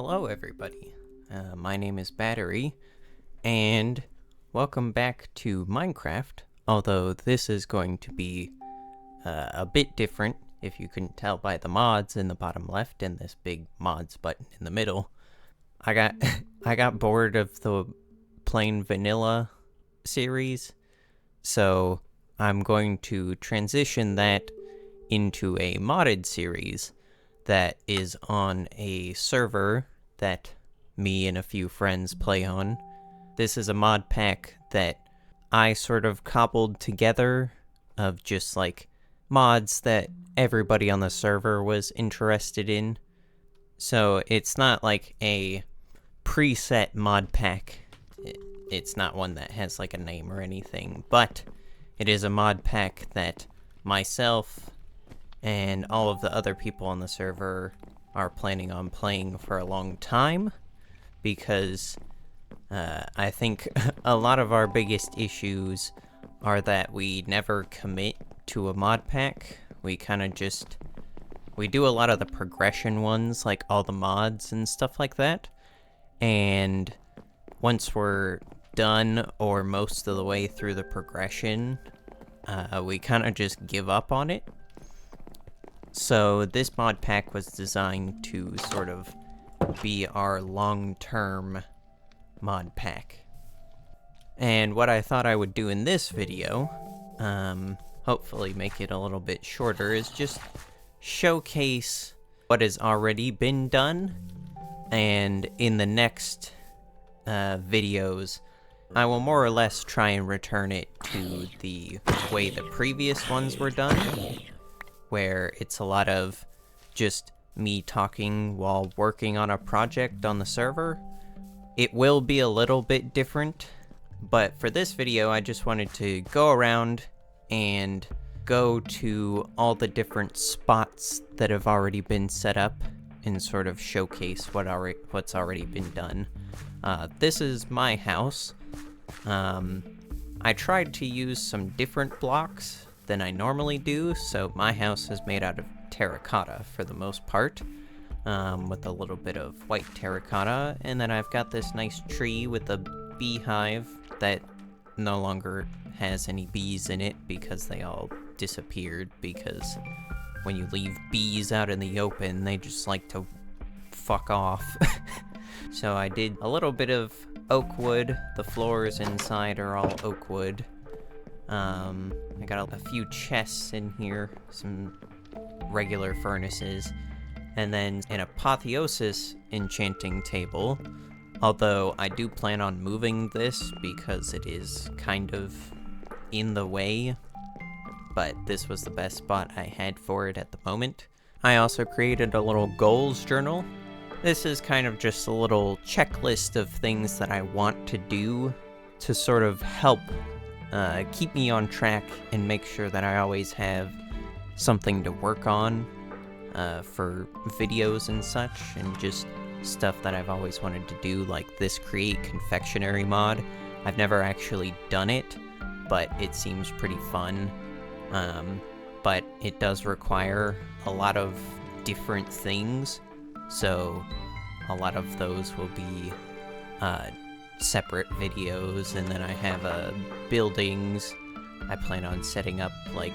Hello, everybody. My name is Battery, and welcome back to Minecraft. Although this is going to be a bit different, if you couldn't tell by the mods in the bottom left and this big mods button in the middle. I got I got bored of the plain vanilla series, so I'm going to transition that into a modded series that is on a server that me and a few friends play on. This is a mod pack that I sort of cobbled together of just like mods that everybody on the server was interested in. So it's not like a preset mod pack. It's not one that has like a name or anything, but it is a mod pack that myself and all of the other people on the server are planning on playing for a long time, because I think a lot of our biggest issues are that we never commit to a mod pack. We kind of we do a lot of the progression ones, like all the mods and stuff like that, and once we're done or most of the way through the progression, we kind of just give up on it. So this mod pack was designed to sort of be our long-term mod pack. And what I thought I would do in this video, hopefully make it a little bit shorter, is just showcase what has already been done. And in the next videos, I will more or less try and return it to the way the previous ones were done, where it's a lot of just me talking while working on a project on the server. It will be a little bit different, but for this video I just wanted to go around and go to all the different spots that have already been set up and sort of showcase what's already been done. This is my house. I tried to use some different blocks than I normally do, so my house is made out of terracotta for the most part, with a little bit of white terracotta, and then I've got this nice tree with a beehive that no longer has any bees in it because they all disappeared, because when you leave bees out in the open, they just like to fuck off. So I did a little bit of oak wood. The floors inside are all oak wood. I got a few chests in here, some regular furnaces, and then an apotheosis enchanting table, although I do plan on moving this because it is kind of in the way, but this was the best spot I had for it at the moment. I also created a little goals journal. This is kind of just a little checklist of things that I want to do to sort of help keep me on track and make sure that I always have something to work on for videos and such, and just stuff that I've always wanted to do, like this create confectionery mod. I've never actually done it, but it seems pretty fun. But it does require a lot of different things, so a lot of those will be separate videos. And then I have buildings. I plan on setting up like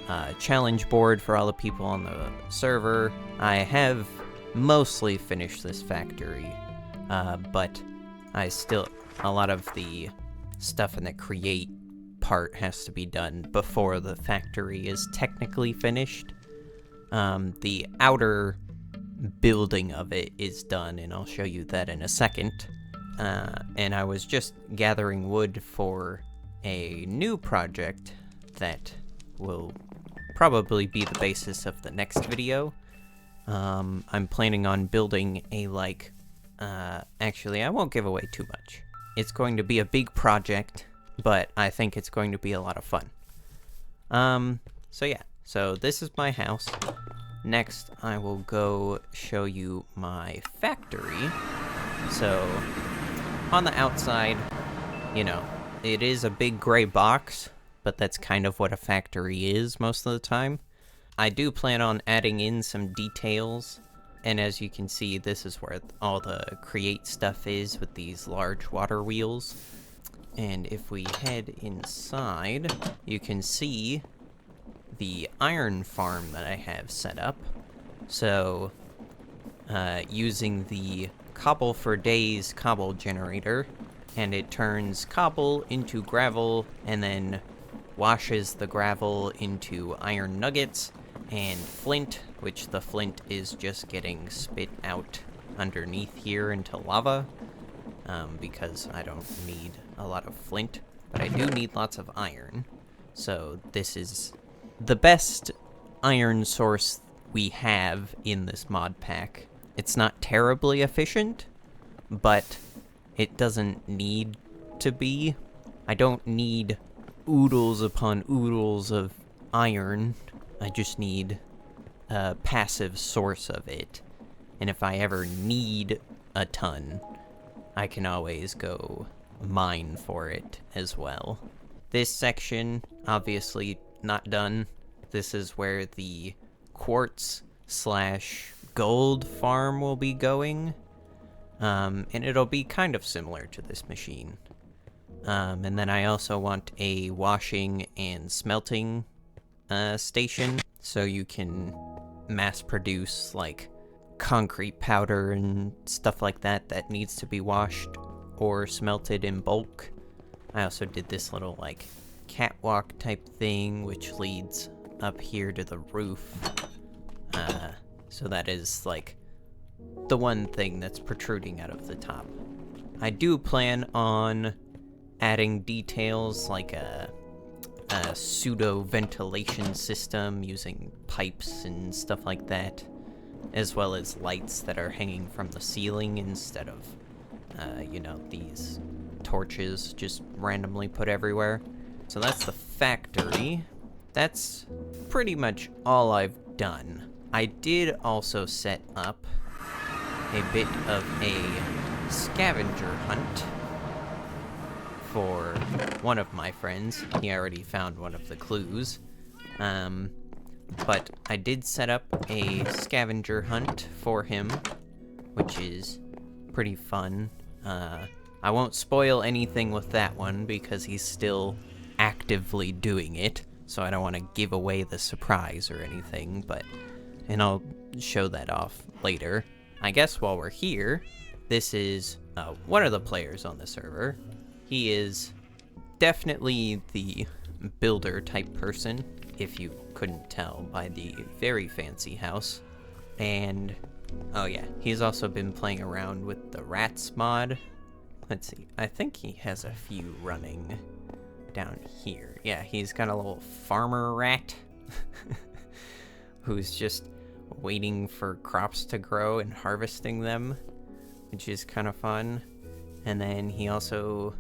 a challenge board for all the people on the server. I have mostly finished this factory, but a lot of the stuff in the create part has to be done before the factory is technically finished. The outer building of it is done, and I'll show you that in a second. And I was just gathering wood for a new project that will probably be the basis of the next video. I'm planning on building a actually, I won't give away too much. It's going to be a big project, but I think it's going to be a lot of fun. So yeah, so this is my house. Next, I will go show you my factory. So, on the outside, you know, it is a big gray box, but that's kind of what a factory is most of the time. I do plan on adding in some details And as you can see, this is where all the create stuff is with these large water wheels. And if we head inside, you can see the iron farm that I have set up. So, using the Cobble for Days cobble generator, and it turns cobble into gravel and then washes the gravel into iron nuggets and flint, which the flint is just getting spit out underneath here into lava, because I don't need a lot of flint, but I do need lots of iron. So this is the best iron source we have in this mod pack. It's not terribly efficient, but it doesn't need to be. I don't need oodles upon oodles of iron. I just need a passive source of it. And if I ever need a ton, I can always go mine for it as well. This section, obviously not done. This is where the quartz / gold farm will be going. And it'll be kind of similar to this machine. And then I also want a washing and smelting station, so you can mass produce like concrete powder and stuff like that that needs to be washed or smelted in bulk. I also did this little like catwalk type thing which leads up here to the roof. So that is like the one thing that's protruding out of the top. I do plan on adding details like a pseudo ventilation system using pipes and stuff like that, as well as lights that are hanging from the ceiling instead of, these torches just randomly put everywhere. So that's the factory. That's pretty much all I've done. I did also set up a bit of a scavenger hunt for one of my friends. He already found one of the clues. But I did set up a scavenger hunt for him, which is pretty fun. I won't spoil anything with that one because he's still actively doing it, so I don't want to give away the surprise or anything, and I'll show that off later. I guess while we're here, this is one of the players on the server. He is definitely the builder type person, if you couldn't tell by the very fancy house. And, oh yeah, he's also been playing around with the rats mod. Let's see, I think he has a few running down here. Yeah, he's got a little farmer rat who's just waiting for crops to grow and harvesting them, which is kind of fun. And then he also,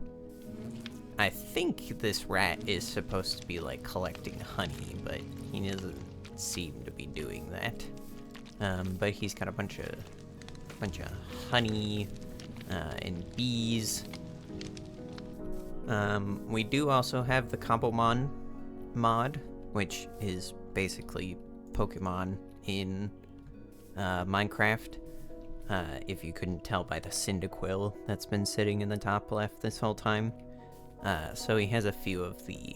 I think this rat is supposed to be like collecting honey, but he doesn't seem to be doing that. But he's got a bunch of honey and bees. We do also have the Cobblemon mod, which is basically Pokemon in Minecraft. If you couldn't tell by the Cyndaquil that's been sitting in the top left this whole time. So he has a few of the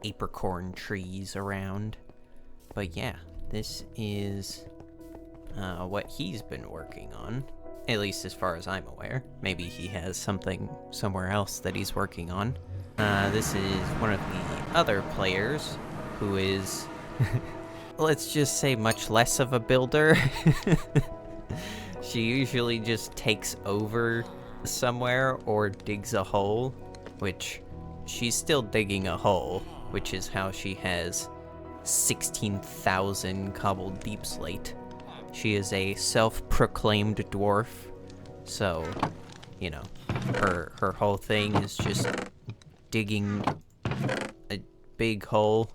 apricorn trees around. But yeah, this is what he's been working on, at least as far as I'm aware. Maybe he has something somewhere else that he's working on. This is one of the other players who is, let's just say, much less of a builder. She usually just takes over somewhere or digs a hole, which she's still digging a hole, which is how she has 16,000 cobbled deep slate. She is a self-proclaimed dwarf, so, you know, her whole thing is just digging a big hole.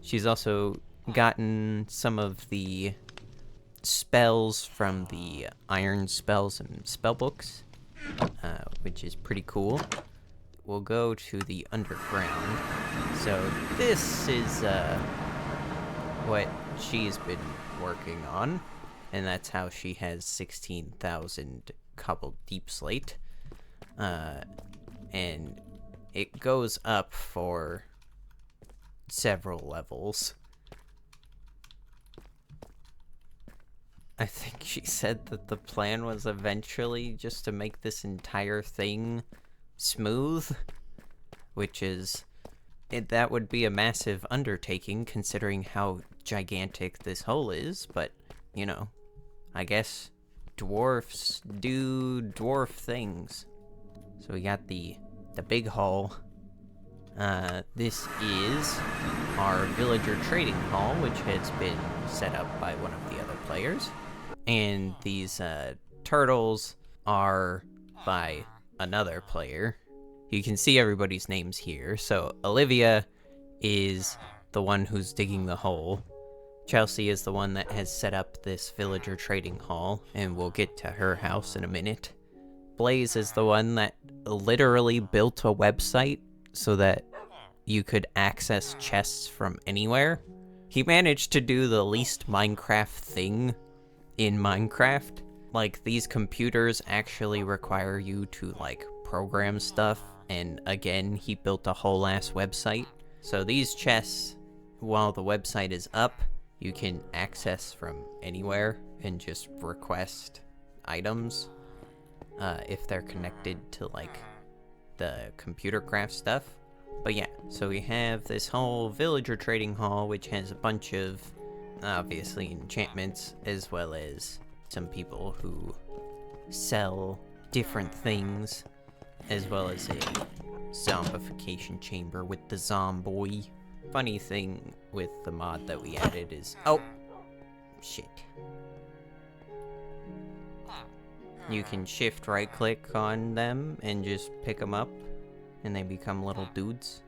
She's also gotten some of the spells from the iron spells and spell books, which is pretty cool. We'll go to the underground. So this is what she's been working on. and that's how she has 16,000 cobbled deep slate. And it goes up for several levels. I think she said that the plan was eventually just to make this entire thing smooth, which is... that would be a massive undertaking considering how gigantic this hole is, but, you know, I guess dwarfs do dwarf things. So we got the big hall. This is our villager trading hall, which has been set up by one of the other players. And these turtles are by another player. You can see everybody's names here. So Olivia is the one who's digging the hole. Chelsea is the one that has set up this villager trading hall, and we'll get to her house in a minute. Blaze is the one that literally built a website so that you could access chests from anywhere. He managed to do the least Minecraft thing in Minecraft. Like, these computers actually require you to, like, program stuff, and again, he built a whole ass website. So these chests, while the website is up, you can access from anywhere and just request items if they're connected to, like, the computer craft stuff. But yeah, so we have this whole villager trading hall, which has a bunch of, obviously, enchantments, as well as some people who sell different things, as well as a zombification chamber with the zomboy. Funny thing with the mod that we added is... oh! Shit. You can shift right click on them and just pick them up, and they become little dudes.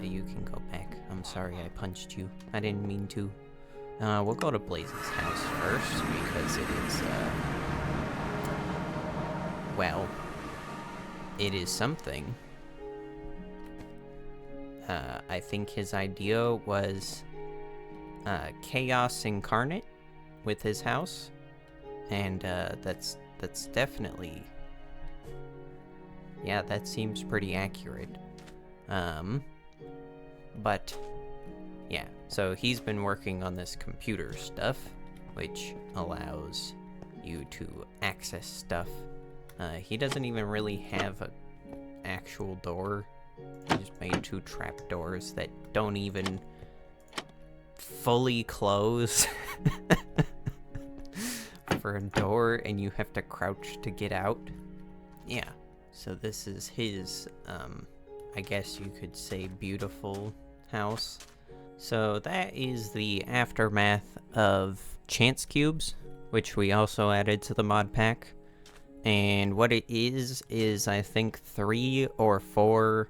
You can go back. I'm sorry I punched you. I didn't mean to. We'll go to Blaze's house first, because it is, well, it is something. I think his idea was, chaos incarnate with his house, and, that's definitely, yeah, that seems pretty accurate. But, yeah, so he's been working on this computer stuff, which allows you to access stuff. He doesn't even really have an actual door. He just made 2 trapdoors that don't even fully close for a door, and you have to crouch to get out. Yeah, so this is his, I guess you could say, beautiful house. So that is the aftermath of chance cubes, which we also added to the mod pack. And what it is I think 3 or 4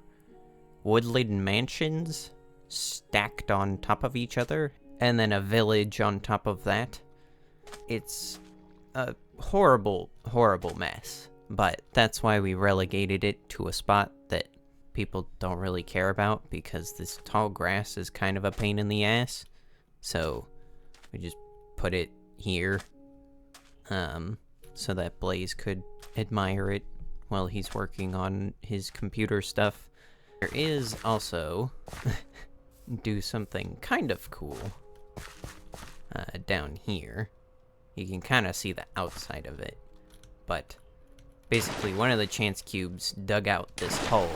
woodland mansions stacked on top of each other, and then a village on top of that. It's a horrible, horrible mess, but that's why we relegated it to a spot that people don't really care about, because this tall grass is kind of a pain in the ass. So we just put it here, so that Blaze could admire it while he's working on his computer stuff. There is also do something kind of cool down here. You can kind of see the outside of it, but basically one of the chance cubes dug out this hole,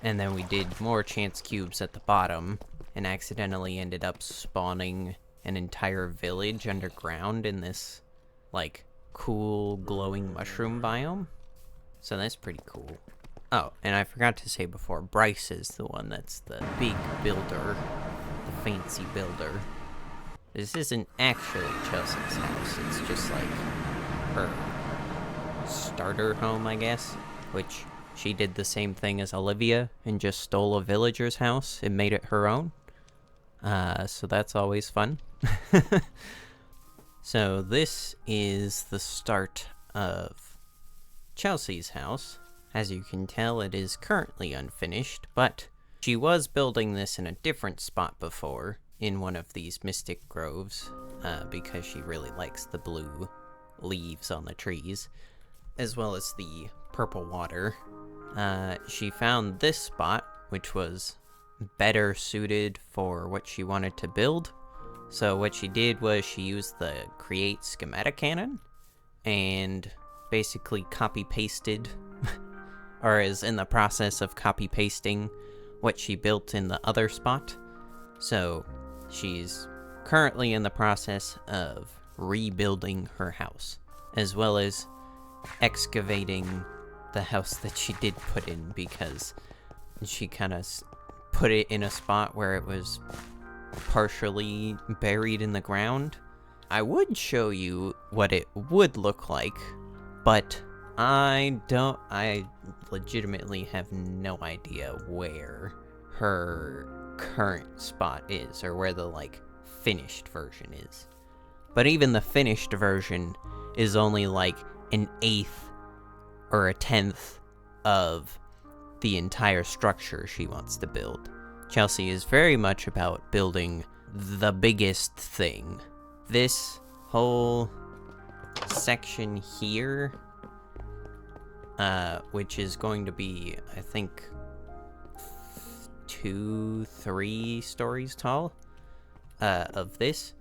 and then we did more chance cubes at the bottom, and accidentally ended up spawning an entire village underground in this, like, cool glowing mushroom biome. So that's pretty cool. Oh, and I forgot to say before, Bryce is the one that's the big builder, the fancy builder. This isn't actually Chelsea's house, it's just like her starter home, I guess, which she did the same thing as Olivia and just stole a villager's house and made it her own. So that's always fun. So this is the start of Chelsea's house. As you can tell, it is currently unfinished, but she was building this in a different spot before, in one of these mystic groves because she really likes the blue leaves on the trees, as well as the purple water. She found this spot, which was better suited for what she wanted to build. So what she did was she used the create schematic cannon and basically copy-pasted, or is in the process of copy-pasting what she built in the other spot. So she's currently in the process of rebuilding her house, as well as excavating the house that she did put in, because she kind of put it in a spot where it was partially buried in the ground. I would show you what it would look like, but I legitimately have no idea where her current spot is, or where the, like, finished version is. But even the finished version is only, like, an eighth or a tenth of the entire structure she wants to build. Chelsea is very much about building the biggest thing. This whole section here, which is going to be, I think, 2-3 stories tall, of this,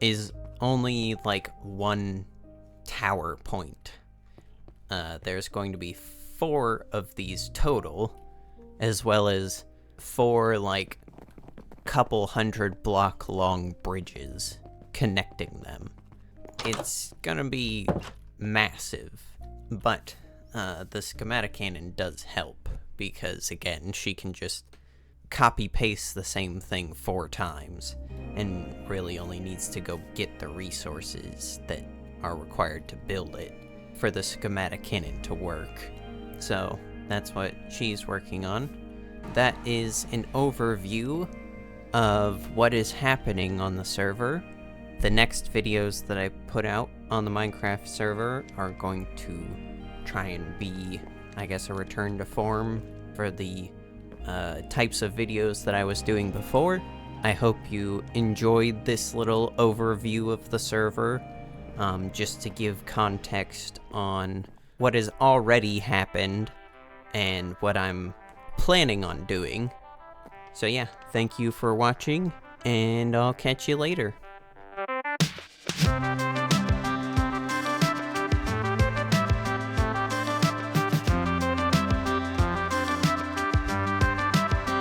is only like one tower point. There's going to be 4 of these total, as well as 4 like couple hundred block long bridges connecting them. It's gonna be massive, but the schematic cannon does help, because again, she can just copy paste the same thing 4 times and really only needs to go get the resources that are required to build it for the schematic cannon to work. So that's what she's working on. That is an overview of what is happening on the server. The next videos that I put out on the Minecraft server are going to try and be, I guess, a return to form for the types of videos that I was doing before. I hope you enjoyed this little overview of the server, just to give context on what has already happened and what I'm planning on doing. So yeah, thank you for watching, and I'll catch you later.